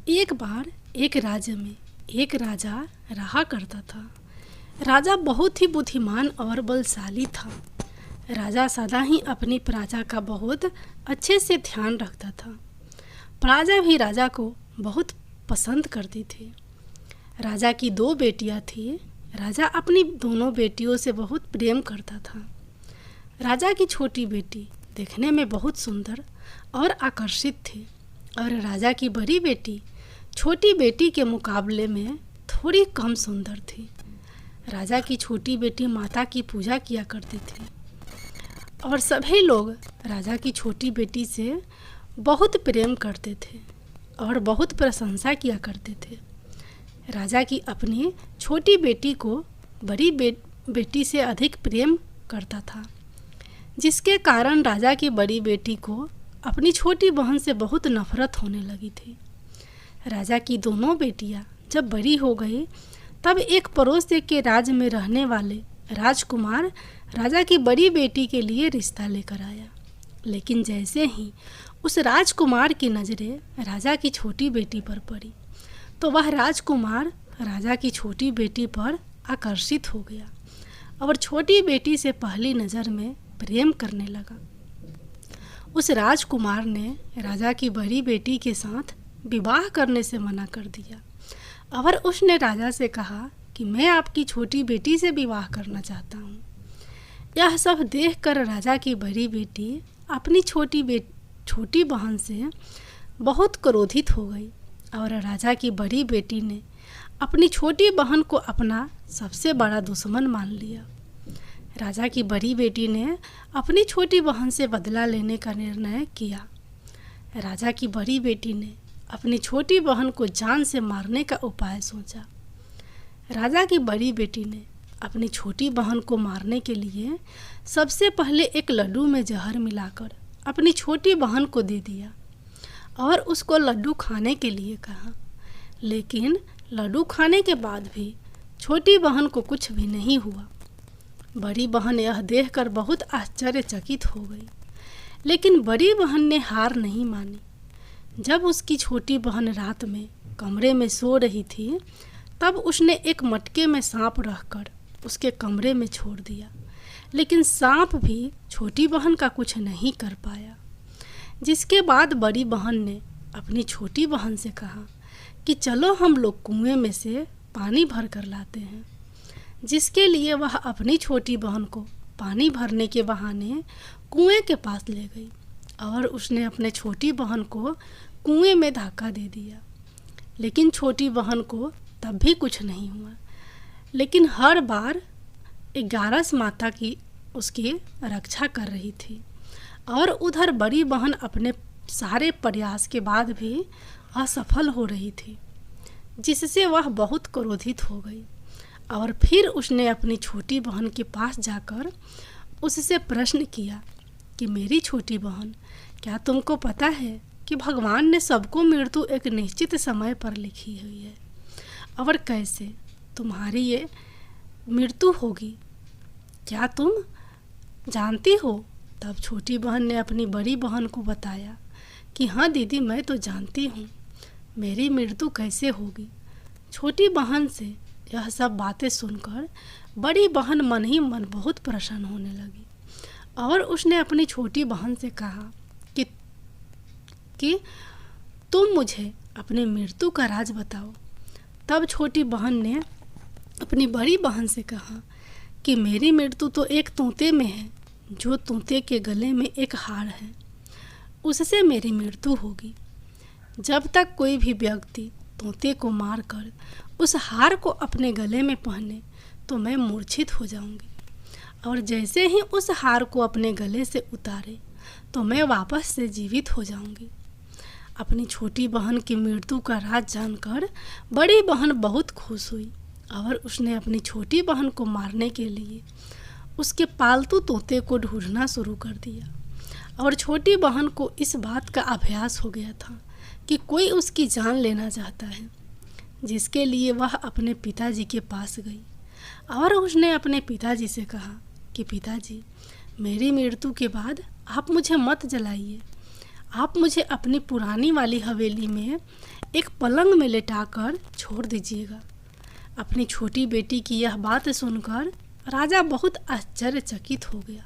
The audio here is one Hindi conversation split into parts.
एक बार एक राज्य में एक राजा रहा करता था। राजा बहुत ही बुद्धिमान और बलशाली था। राजा सदा ही अपनी प्रजा का बहुत अच्छे से ध्यान रखता था। प्रजा भी राजा को बहुत पसंद करती थी। राजा की 2 बेटियां थी। राजा अपनी दोनों बेटियों से बहुत प्रेम करता था। राजा की छोटी बेटी देखने में बहुत सुंदर और आकर्षित थी और राजा की बड़ी बेटी छोटी बेटी के मुकाबले में थोड़ी कम सुंदर थी। राजा की छोटी बेटी माता की पूजा किया करती थी और सभी लोग राजा की छोटी बेटी से बहुत प्रेम करते थे और बहुत प्रशंसा किया करते थे। राजा की अपनी छोटी बेटी को बड़ी बेटी से अधिक प्रेम करता था, जिसके कारण राजा की बड़ी बेटी को अपनी छोटी बहन से बहुत नफरत होने लगी थी। राजा की दोनों बेटियां जब बड़ी हो गई तब एक पड़ोस के राज्य में रहने वाले राजकुमार राजा की बड़ी बेटी के लिए रिश्ता लेकर आया। लेकिन जैसे ही उस राजकुमार की नज़रें राजा की छोटी बेटी पर पड़ी तो वह राजकुमार राजा की छोटी बेटी पर आकर्षित हो गया और छोटी बेटी से पहली नज़र में प्रेम करने लगा। उस राजकुमार ने राजा की बड़ी बेटी के साथ विवाह करने से मना कर दिया और उसने राजा से कहा कि मैं आपकी छोटी बेटी से विवाह करना चाहता हूँ। यह सब देखकर राजा की बड़ी बेटी अपनी छोटी बहन से बहुत क्रोधित हो गई और राजा की बड़ी बेटी ने अपनी छोटी बहन को अपना सबसे बड़ा दुश्मन मान लिया। राजा की बड़ी बेटी ने अपनी छोटी बहन से बदला लेने का निर्णय किया। राजा की बड़ी बेटी ने अपनी छोटी बहन को जान से मारने का उपाय सोचा। राजा की बड़ी बेटी ने अपनी छोटी बहन को मारने के लिए सबसे पहले एक लड्डू में जहर मिलाकर अपनी छोटी बहन को दे दिया और उसको लड्डू खाने के लिए कहा। लेकिन लड्डू खाने के बाद भी छोटी बहन को कुछ भी नहीं हुआ। बड़ी बहन यह देखकर बहुत आश्चर्यचकित हो गई, लेकिन बड़ी बहन ने हार नहीं मानी। जब उसकी छोटी बहन रात में कमरे में सो रही थी तब उसने एक मटके में सांप रखकर उसके कमरे में छोड़ दिया, लेकिन सांप भी छोटी बहन का कुछ नहीं कर पाया। जिसके बाद बड़ी बहन ने अपनी छोटी बहन से कहा कि चलो हम लोग कुएं में से पानी भर कर लाते हैं। जिसके लिए वह अपनी छोटी बहन को पानी भरने के बहाने कुएं के पास ले गई और उसने अपने छोटी बहन को कुएं में धक्का दे दिया। लेकिन छोटी बहन को तब भी कुछ नहीं हुआ, लेकिन हर बार 11 माता की उसकी रक्षा कर रही थी और उधर बड़ी बहन अपने सारे प्रयास के बाद भी असफल हो रही थी, जिससे वह बहुत क्रोधित हो गई और फिर उसने अपनी छोटी बहन के पास जाकर उससे प्रश्न किया कि मेरी छोटी बहन, क्या तुमको पता है कि भगवान ने सबको मृत्यु एक निश्चित समय पर लिखी हुई है और कैसे तुम्हारी ये मृत्यु होगी, क्या तुम जानती हो? तब छोटी बहन ने अपनी बड़ी बहन को बताया कि हाँ दीदी, मैं तो जानती हूँ मेरी मृत्यु कैसे होगी। छोटी बहन से यह सब बातें सुनकर बड़ी बहन मन ही मन बहुत प्रसन्न होने लगी और उसने अपनी छोटी बहन से कहा कि तुम मुझे अपनी मृत्यु का राज बताओ। तब छोटी बहन ने अपनी बड़ी बहन से कहा कि मेरी मृत्यु तो एक तोते में है, जो तोते के गले में एक हार है, उससे मेरी मृत्यु होगी। जब तक कोई भी व्यक्ति तोते को मारकर उस हार को अपने गले में पहने तो मैं मूर्छित हो जाऊंगी, और जैसे ही उस हार को अपने गले से उतारे तो मैं वापस से जीवित हो जाऊंगी। अपनी छोटी बहन की मृत्यु का राज जानकर बड़ी बहन बहुत खुश हुई और उसने अपनी छोटी बहन को मारने के लिए उसके पालतू तोते को ढूंढना शुरू कर दिया। और छोटी बहन को इस बात का अभ्यास हो गया था कि कोई उसकी जान लेना चाहता है, जिसके लिए वह अपने पिताजी के पास गई और उसने अपने पिताजी से कहा कि पिताजी, मेरी मृत्यु के बाद आप मुझे मत जलाइए, आप मुझे अपनी पुरानी वाली हवेली में एक पलंग में लेटाकर छोड़ दीजिएगा। अपनी छोटी बेटी की यह बात सुनकर राजा बहुत आश्चर्यचकित हो गया।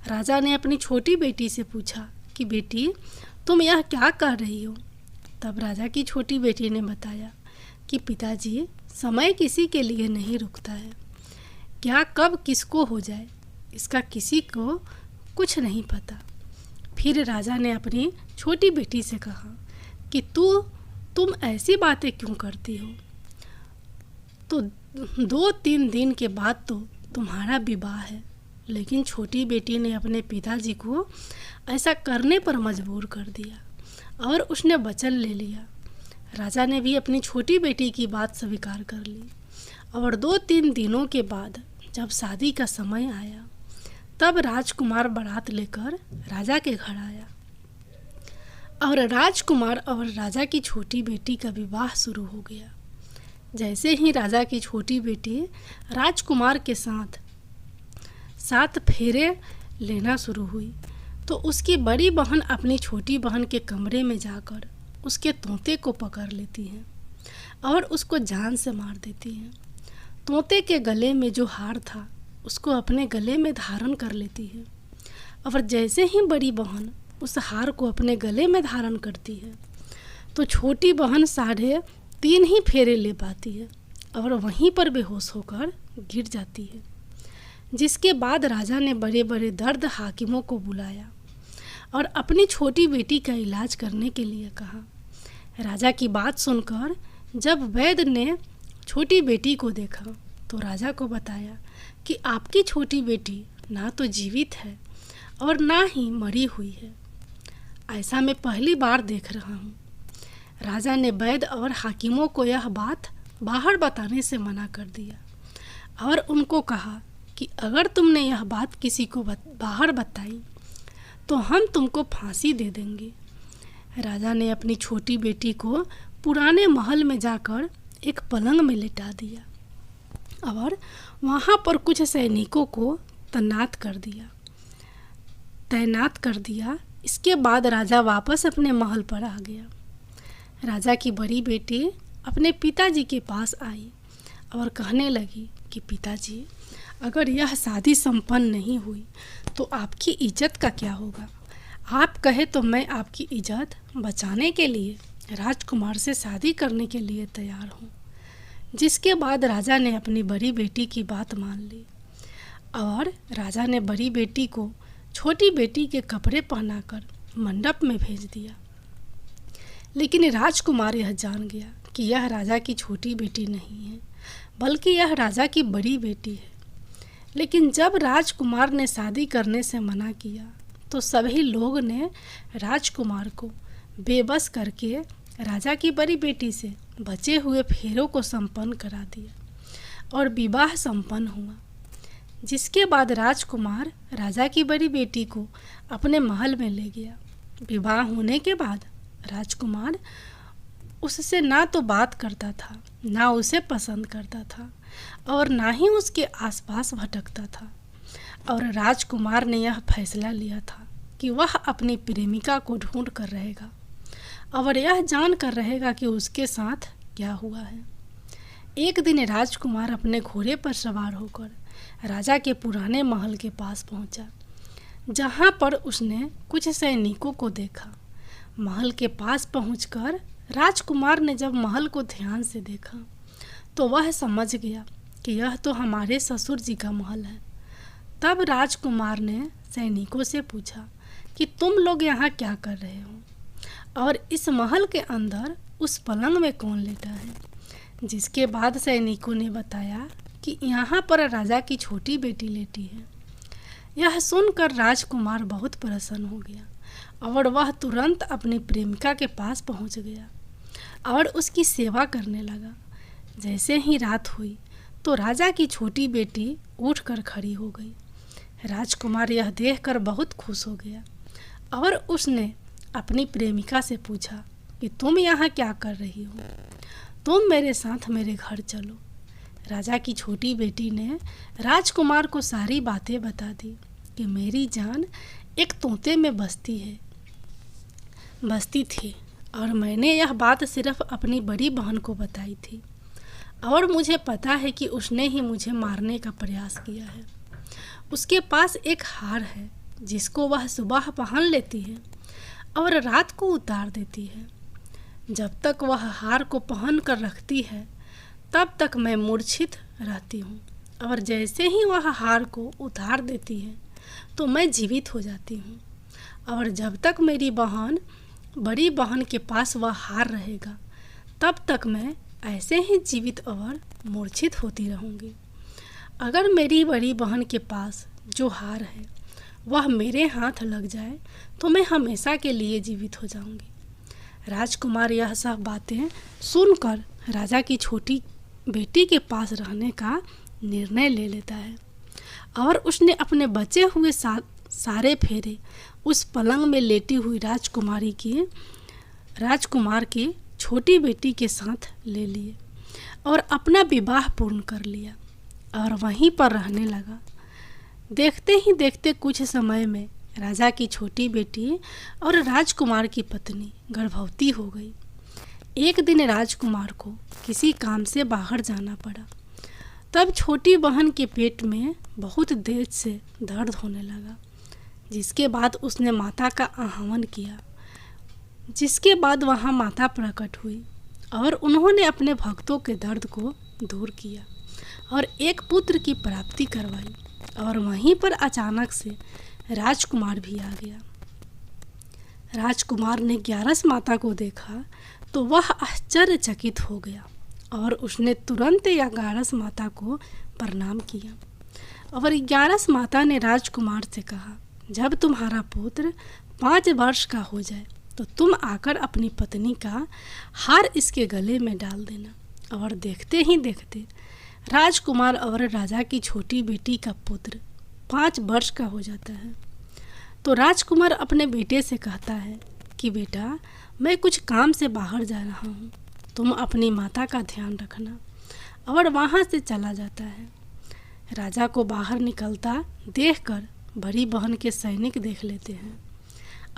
राजा ने अपनी छोटी बेटी से पूछा कि बेटी, तुम यह क्या कर रही हो? तब राजा की छोटी बेटी ने बताया कि पिताजी, समय किसी के लिए नहीं रुकता है। क्या कब किसको हो जाए, इसका किसी को कुछ नहीं पता। फिर राजा ने अपनी छोटी बेटी से कहा कि तुम ऐसी बातें क्यों करती हो? तो 2-3 दिन के बाद तो तुम्हारा विवाह है। लेकिन छोटी बेटी ने अपने पिताजी को ऐसा करने पर मजबूर कर दिया और उसने वचन ले लिया। राजा ने भी अपनी छोटी बेटी की बात स्वीकार कर ली और 2-3 दिनों के बाद जब शादी का समय आया तब राजकुमार बारात लेकर राजा के घर आया और राजकुमार और राजा की छोटी बेटी का विवाह शुरू हो गया। जैसे ही राजा की छोटी बेटी राजकुमार के साथ 7 फेरे लेना शुरू हुई तो उसकी बड़ी बहन अपनी छोटी बहन के कमरे में जाकर उसके तोते को पकड़ लेती है और उसको जान से मार देती है। तोते के गले में जो हार था उसको अपने गले में धारण कर लेती है और जैसे ही बड़ी बहन उस हार को अपने गले में धारण करती है तो छोटी बहन 3.5 ही फेरे ले पाती है और वहीं पर बेहोश होकर गिर जाती है। जिसके बाद राजा ने बड़े बड़े दर्द हाकिमों को बुलाया और अपनी छोटी बेटी का इलाज करने के लिए कहा। राजा की बात सुनकर जब वैद्य ने छोटी बेटी को देखा तो राजा को बताया कि आपकी छोटी बेटी ना तो जीवित है और ना ही मरी हुई है। ऐसा मैं पहली बार देख रहा हूँ। राजा ने वैद्य और हाकिमों को यह बात बाहर बताने से मना कर दिया और उनको कहा कि अगर तुमने यह बात किसी को बाहर बताई तो हम तुमको फांसी दे देंगे। राजा ने अपनी छोटी बेटी को पुराने महल में जाकर एक पलंग में लेटा दिया और वहाँ पर कुछ सैनिकों को तैनात कर दिया। इसके बाद राजा वापस अपने महल पर आ गया। राजा की बड़ी बेटी अपने पिताजी के पास आई और कहने लगी कि पिताजी, अगर यह शादी संपन्न नहीं हुई तो आपकी इज्जत का क्या होगा? आप कहे तो मैं आपकी इज्जत बचाने के लिए राजकुमार से शादी करने के लिए तैयार हूँ। जिसके बाद राजा ने अपनी बड़ी बेटी की बात मान ली और राजा ने बड़ी बेटी को छोटी बेटी के कपड़े पहनाकर मंडप में भेज दिया। लेकिन राजकुमार यह जान गया कि यह राजा की छोटी बेटी नहीं है बल्कि यह राजा की बड़ी बेटी है। लेकिन जब राजकुमार ने शादी करने से मना किया तो सभी लोग ने राजकुमार को बेबस करके राजा की बड़ी बेटी से बचे हुए फेरों को संपन्न करा दिया और विवाह संपन्न हुआ। जिसके बाद राजकुमार राजा की बड़ी बेटी को अपने महल में ले गया। विवाह होने के बाद राजकुमार उससे ना तो बात करता था, ना उसे पसंद करता था और ना ही उसके आसपास भटकता था। और राजकुमार ने यह फैसला लिया था कि वह अपनी प्रेमिका को ढूंढ कर रहेगा और यह जान कर रहेगा कि उसके साथ क्या हुआ है। एक दिन राजकुमार अपने घोड़े पर सवार होकर राजा के पुराने महल के पास पहुंचा, जहां पर उसने कुछ सैनिकों को देखा। महल के पास पहुंचकर राजकुमार ने जब महल को ध्यान से देखा तो वह समझ गया कि यह तो हमारे ससुर जी का महल है। तब राजकुमार ने सैनिकों से पूछा कि तुम लोग यहाँ क्या कर रहे हो और इस महल के अंदर उस पलंग में कौन लेटा है। जिसके बाद सैनिकों ने बताया कि यहाँ पर राजा की छोटी बेटी लेटी है। यह सुनकर राजकुमार बहुत प्रसन्न हो गया और वह तुरंत अपनी प्रेमिका के पास पहुँच गया और उसकी सेवा करने लगा। जैसे ही रात हुई तो राजा की छोटी बेटी उठकर खड़ी हो गई। राजकुमार यह देखकर बहुत खुश हो गया और उसने अपनी प्रेमिका से पूछा कि तुम यहाँ क्या कर रही हो? तुम मेरे साथ मेरे घर चलो। राजा की छोटी बेटी ने राजकुमार को सारी बातें बता दी कि मेरी जान एक तोते में बसती थी और मैंने यह बात सिर्फ अपनी बड़ी बहन को बताई थी और मुझे पता है कि उसने ही मुझे मारने का प्रयास किया है। उसके पास एक हार है जिसको वह सुबह पहन लेती है और रात को उतार देती है। जब तक वह हार को पहन कर रखती है तब तक मैं मूर्छित रहती हूँ और जैसे ही वह हार को उतार देती है तो मैं जीवित हो जाती हूँ। और जब तक मेरी बड़ी बहन के पास वह हार रहेगा तब तक मैं ऐसे ही जीवित और मूर्छित होती रहूँगी। अगर मेरी बड़ी बहन के पास जो हार है वह मेरे हाथ लग जाए तो मैं हमेशा के लिए जीवित हो जाऊँगी। राजकुमार यह सब बातें सुनकर राजा की छोटी बेटी के पास रहने का निर्णय ले लेता है और उसने अपने बचे हुए सारे फेरे उस पलंग में लेटी हुई राजकुमार की छोटी बेटी के साथ ले लिए और अपना विवाह पूर्ण कर लिया और वहीं पर रहने लगा। देखते ही देखते कुछ समय में राजा की छोटी बेटी और राजकुमार की पत्नी गर्भवती हो गई। एक दिन राजकुमार को किसी काम से बाहर जाना पड़ा। तब छोटी बहन के पेट में बहुत देर से दर्द होने लगा, जिसके बाद उसने माता का आह्वान किया। जिसके बाद वहाँ माता प्रकट हुई और उन्होंने अपने भक्तों के दर्द को दूर किया और एक पुत्र की प्राप्ति करवाई। और वहीं पर अचानक से राजकुमार भी आ गया। राजकुमार ने ग्यारस माता को देखा तो वह आश्चर्यचकित हो गया और उसने तुरंत ग्यारस माता को प्रणाम किया। और ग्यारस माता ने राजकुमार से कहा, जब तुम्हारा पुत्र 5 वर्ष का हो जाए तो तुम आकर अपनी पत्नी का हार इसके गले में डाल देना। और देखते ही देखते राजकुमार और राजा की छोटी बेटी का पुत्र 5 वर्ष का हो जाता है। तो राजकुमार अपने बेटे से कहता है कि बेटा, मैं कुछ काम से बाहर जा रहा हूँ, तुम अपनी माता का ध्यान रखना। और वहाँ से चला जाता है। राजा को बाहर निकलता देखकर बड़ी बहन के सैनिक देख लेते हैं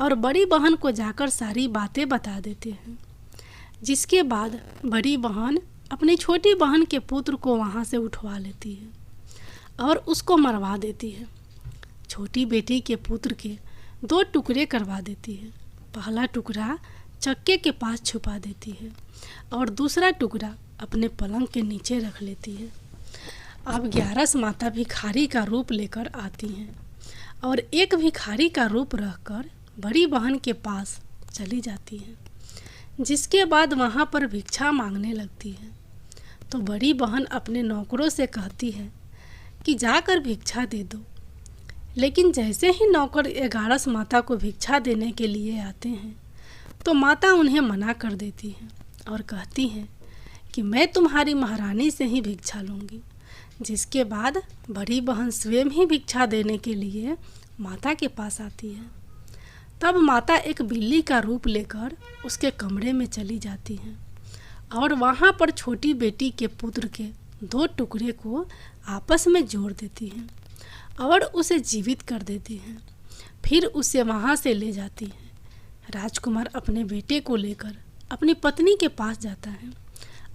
और बड़ी बहन को जाकर सारी बातें बता देते हैं। जिसके बाद बड़ी बहन अपनी छोटी बहन के पुत्र को वहाँ से उठवा लेती है और उसको मरवा देती है। छोटी बेटी के पुत्र के 2 टुकड़े करवा देती है। पहला टुकड़ा चक्के के पास छुपा देती है और दूसरा टुकड़ा अपने पलंग के नीचे रख लेती है। अब ग्यारस माता भिखारी का रूप लेकर आती हैं और एक भिखारी का रूप रखकर बड़ी बहन के पास चली जाती हैं। जिसके बाद वहाँ पर भिक्षा मांगने लगती है। तो बड़ी बहन अपने नौकरों से कहती है कि जाकर भिक्षा दे दो। लेकिन जैसे ही नौकर ग्यारस माता को भिक्षा देने के लिए आते हैं तो माता उन्हें मना कर देती है और कहती हैं कि मैं तुम्हारी महारानी से ही भिक्षा लूँगी। जिसके बाद बड़ी बहन स्वयं ही भिक्षा देने के लिए माता के पास आती है। तब माता एक बिल्ली का रूप लेकर उसके कमरे में चली जाती हैं और वहाँ पर छोटी बेटी के पुत्र के 2 टुकड़े को आपस में जोड़ देती हैं और उसे जीवित कर देती हैं। फिर उसे वहाँ से ले जाती हैं। राजकुमार अपने बेटे को लेकर अपनी पत्नी के पास जाता है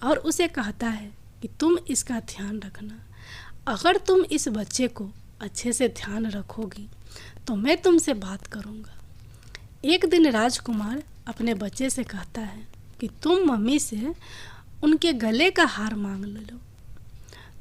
और उसे कहता है कि तुम इसका ध्यान रखना। अगर तुम इस बच्चे को अच्छे से ध्यान रखोगी तो मैं तुमसे बात करूँगा। एक दिन राजकुमार अपने बच्चे से कहता है कि तुम मम्मी से उनके गले का हार मांग लो।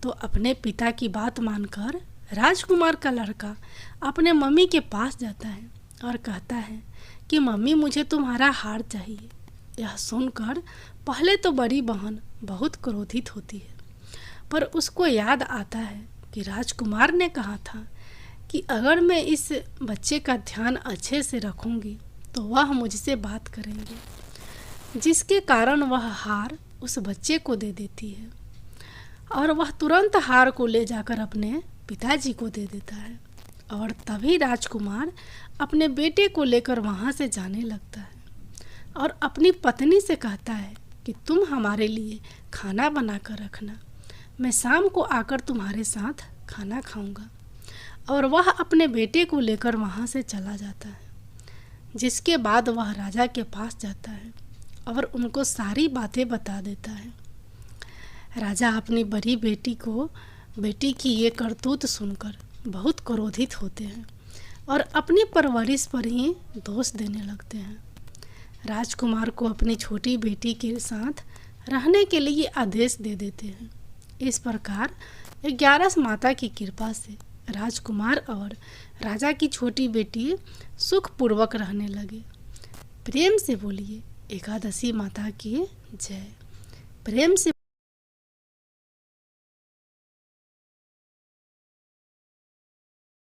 तो अपने पिता की बात मानकर राजकुमार का लड़का अपने मम्मी के पास जाता है और कहता है कि मम्मी, मुझे तुम्हारा हार चाहिए। यह सुनकर पहले तो बड़ी बहन बहुत क्रोधित होती है, पर उसको याद आता है कि राजकुमार ने कहा था कि अगर मैं इस बच्चे का ध्यान अच्छे से रखूंगी तो वह मुझसे बात करेंगे। जिसके कारण वह हार उस बच्चे को दे देती है और वह तुरंत हार को ले जाकर अपने पिताजी को दे देता है। और तभी राजकुमार अपने बेटे को लेकर वहाँ से जाने लगता है और अपनी पत्नी से कहता है कि तुम हमारे लिए खाना बना कर रखना, मैं शाम को आकर तुम्हारे साथ खाना खाऊंगा। और वह अपने बेटे को लेकर वहाँ से चला जाता है। जिसके बाद वह राजा के पास जाता है और उनको सारी बातें बता देता है। राजा अपनी बड़ी बेटी की ये करतूत सुनकर बहुत क्रोधित होते हैं और अपनी परवरिश पर ही दोष देने लगते हैं। राजकुमार को अपनी छोटी बेटी के साथ रहने के लिए आदेश दे देते हैं। इस प्रकार 11 माता की कृपा से राजकुमार और राजा की छोटी बेटी सुखपूर्वक रहने लगे। प्रेम से बोलिए एकादशी माता की जय। प्रेम से